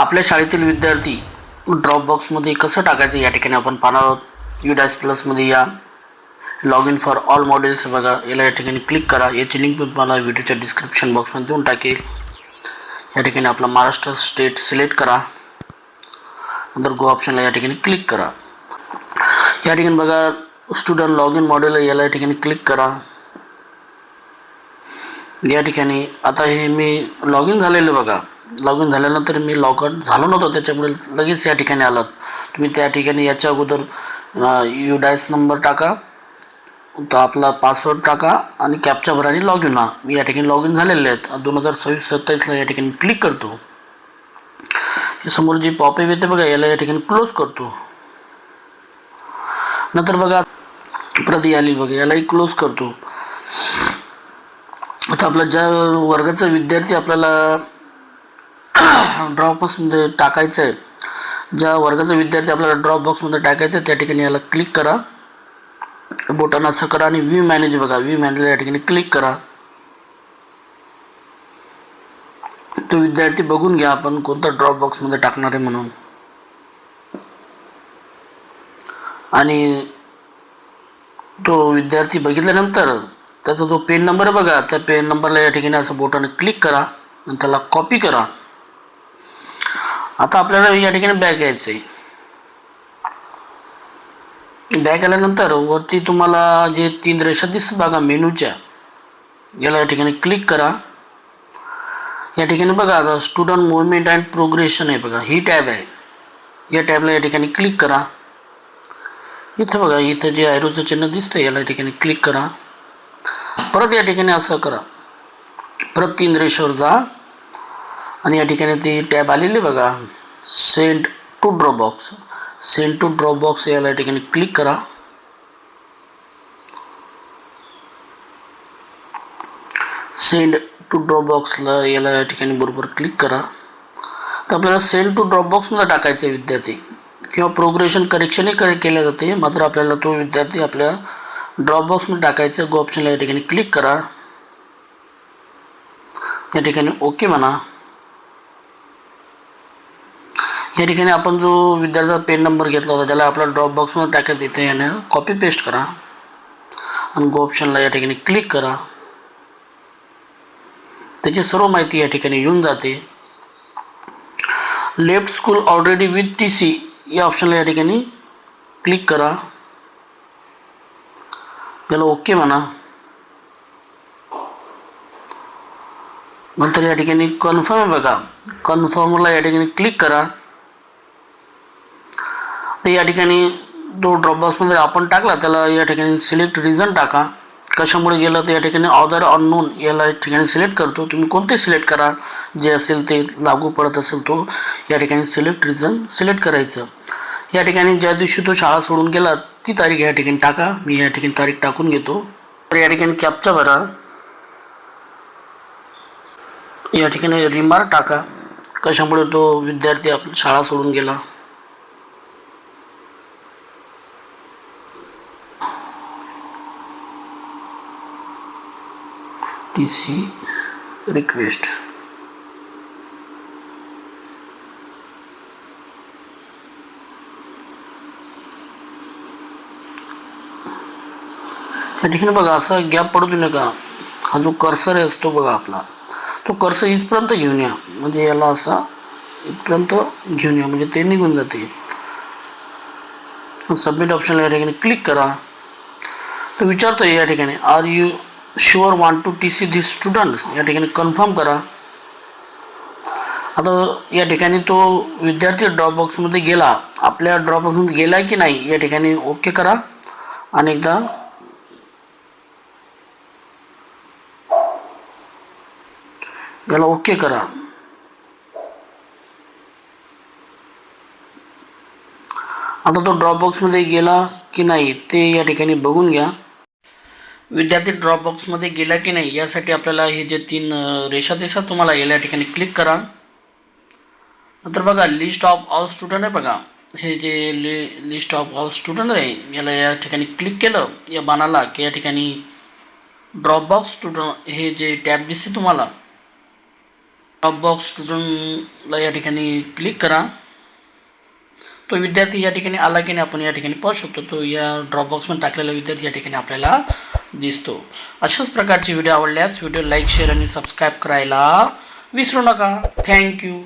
आपल्या शाळेतील विद्यार्थी ड्रॉपबॉक्समध्ये कसं टाकायचं या ठिकाणी आपण पाहणार आहोत। UDAS प्लसमध्ये या log in for all modules बघा, याला या ठिकाणी क्लिक करा। याची लिंक मी तुम्हाला व्हिडिओच्या डिस्क्रिप्शन बॉक्समध्ये देऊन टाकेल। या ठिकाणी आपला महाराष्ट्र स्टेट सिलेक्ट करा, नंतर गो ऑप्शनला या ठिकाणी क्लिक करा। या ठिकाणी बघा स्टुडंट लॉग इन मॉड्यूल, याला या ठिकाणी क्लिक करा। या ठिकाणी आता हे मी लॉग इन झालेलं बघा, लॉग इन झाल्यानंतर मी लॉग आउट झालो नव्हतो, त्याच्यामुळे लगेच या ठिकाणी आलात तुम्ही। त्या ठिकाणी याच्या अगोदर UDAS नंबर टाका, तर आपला पासवर्ड टाका आणि कॅप्चा भरा आणि लॉग इन व्हा। मी या ठिकाणी लॉग इन झालेले आहेत। 2026-27ला या ठिकाणी क्लिक करतो। समोर जी पॉपअप येते बघा, याला या ठिकाणी क्लोज करतो। नंतर बघा प्रति आली बघा, यालाही क्लोज करतो। आता आपला ज्या वर्गाचा विद्यार्थी आपल्याला ड्रॉपबॉक्समध्ये टाकायचं आहे, ज्या वर्गाचा विद्यार्थी आपल्याला ड्रॉपबॉक्समध्ये टाकायचं आहे, त्या ठिकाणी याला क्लिक करा, बोटानं असं करा आणि व्ह्यू मॅनेज बघा, व्ह्यू मॅनेज या ठिकाणी क्लिक करा। तो विद्यार्थी बघून घ्या आपण कोणता ड्रॉपबॉक्समध्ये टाकणार आहे म्हणून। आणि तो विद्यार्थी बघितल्यानंतर त्याचा जो पेन नंबर आहे बघा, त्या पेन नंबरला या ठिकाणी असं बोटाने क्लिक करा आणि त्याला कॉपी करा। आता आपल्याला या ठिकाणी बॅक यायचं आहे। बॅक आल्यानंतर वरती तुम्हाला जे 3 रेषा दिसतात बघा मेनूच्या, याला या ठिकाणी क्लिक करा। या ठिकाणी बघा आता स्टुडंट मुवमेंट अँड प्रोग्रेशन आहे बघा, ही टॅब आहे। या टॅबला या ठिकाणी क्लिक करा। इथं बघा, इथं जे ॲरोचं चिन्ह दिसतं याला या ठिकाणी क्लिक करा। परत या ठिकाणी असं करा, परत 3 रेषेवर जा आणि या ठिकाणी ती टॅब आलेली बघा, send to Dropbox. Send to Dropbox याला या ठिकाणी क्लिक करा। सेंड टू ड्रॉपबॉक्सला याला या ठिकाणी बरोबर क्लिक करा। तर आपल्याला सेंड टू ड्रॉपबॉक्समध्ये टाकायचं आहे विद्यार्थी, किंवा प्रोग्रेशन करेक्शनही केल्या जाते, मात्र आपल्याला तो विद्यार्थी आपल्या ड्रॉपबॉक्समध्ये टाकायचं। गो ऑप्शनला या ठिकाणी क्लिक करा, या ठिकाणी ओके म्हणा। या ठिकाणी आपण जो विद्यार्थ्याचा पेन नंबर घेतला होता त्याला आपल्या ड्रॉपबॉक्समध्ये टाकायचं, इथे याने कॉपी पेस्ट करा आणि गो ऑप्शनला या ठिकाणी क्लिक करा। त्याची सर्व माहिती या ठिकाणी येऊन जाते। Left school already with TC या ऑप्शनला या ठिकाणी क्लिक करा, याला ओके म्हणा। नंतर या ठिकाणी कन्फर्म आहे बघा, कन्फर्मला या ठिकाणी क्लिक करा। तर या ठिकाणी तो ड्रॉपबॉक्समध्ये आपण टाकला त्याला या ठिकाणी सिलेक्ट रिझन टाका, कशामुळे गेलं तर या ठिकाणी ऑदर अननोन याला या ठिकाणी सिलेक्ट करतो। तुम्ही कोणते सिलेक्ट करा, जे असेल ते लागू पडत असेल तो या ठिकाणी सिलेक्ट रिझन सिलेक्ट करायचं। या ठिकाणी ज्या दिवशी तो शाळा सोडून गेला ती तारीख या ठिकाणी टाका, मी या ठिकाणी तारीख टाकून घेतो। तर या ठिकाणी कॅप्चा भरा, या ठिकाणी रिमार्क टाका, कशामुळे तो विद्यार्थी आपली शाळा सोडून गेला। TC request. या ठिकाणी बघा असं गॅप पडू देऊ नका। हा जो कर्सर असतो बघा आपला, तो कर्सर इथपर्यंत घेऊन या, म्हणजे याला असा इथपर्यंत घेऊन या, म्हणजे ते निघून जाते। सबमिट ऑप्शनला या ठिकाणी क्लिक करा। तो विचारतो या ठिकाणी are you sure want to TC this students, या ठिकाणी कन्फर्म करा। आता या ठिकाणी तो विद्यार्थी ड्रॉपबॉक्समध्ये गेला, आपल्या ड्रॉपबॉक्समध्ये गेला की नाही या ठिकाणी ओके करा आणि एकदा याला ओके करा। आता तो ड्रॉपबॉक्समध्ये गेला की नाही ते या ठिकाणी बघून घ्या। विद्यार्थी ड्रॉपबॉक्समध्ये गेला की नाही यासाठी आपल्याला हे जे 3 रेषा दिसतात तुम्हाला, याला या ठिकाणी क्लिक करा। नंतर बघा लिस्ट ऑफ ऑल स्टुडंट आहे बघा, हे जे लिस्ट ऑफ ऑल स्टुडंट आहे याला या ठिकाणी क्लिक केलं या बाणाला की या ठिकाणी ड्रॉपबॉक्स स्टुडंट हे जे टॅब दिसते तुम्हाला, ड्रॉपबॉक्स स्टुडंटला या ठिकाणी क्लिक करा. तो विद्यार्थी या ठिकाणी आला की नाही आपण या ठिकाणी पाहू शकतो. तो या ड्रॉपबॉक्समध्ये टाकलेला विद्यार्थी या ठिकाणी आपल्याला दिसतो. अशाच प्रकारचे व्हिडिओ आवडल्यास व्हिडिओ लाईक शेअर आणि सबस्क्राईब करायला विसरू नका. थँक्यू.